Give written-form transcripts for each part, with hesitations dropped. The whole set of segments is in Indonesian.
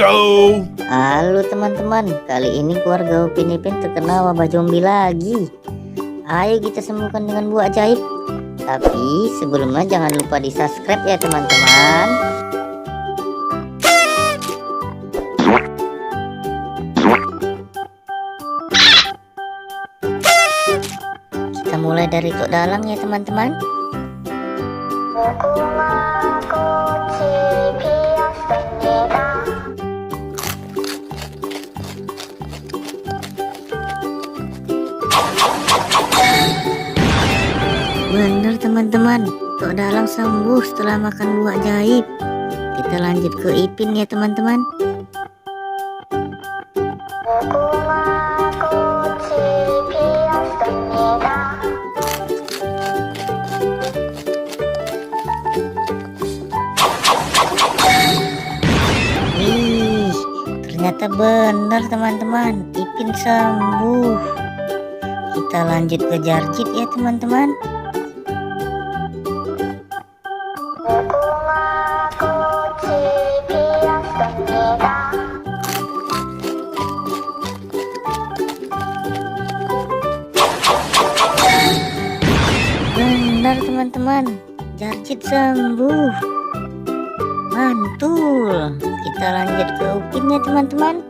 Bingo! Halo teman-teman, kali ini keluarga Upin Ipin terkena wabah zombie lagi. Ayo kita sembuhkan dengan buah ajaib. Tapi sebelumnya jangan lupa di subscribe ya teman-teman. Kita mulai dari tok dalang ya teman-teman. Bener teman-teman, tok dalang sembuh setelah makan buah ajaib. Kita lanjut ke Ipin ya teman-teman. Wih, ternyata bener teman-teman, Ipin sembuh. Kita lanjut ke Jarjit ya teman-teman. Benar teman-teman, Jarjit sembuh. Mantul. Kita lanjut ke Upin ya teman-teman.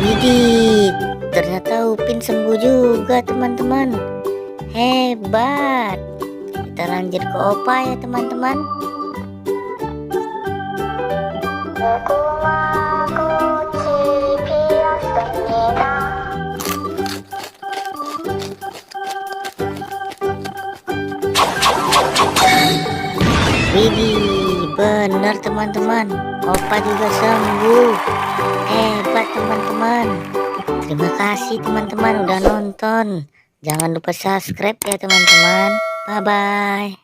Widih, ternyata Upin sembuh juga teman-teman. Hebat. Kita lanjut ke Opa ya teman-teman. Widih, benar teman-teman, Opa juga sembuh. Hebat teman-teman. Terima kasih teman-teman udah nonton. Jangan lupa subscribe ya teman-teman. Bye bye.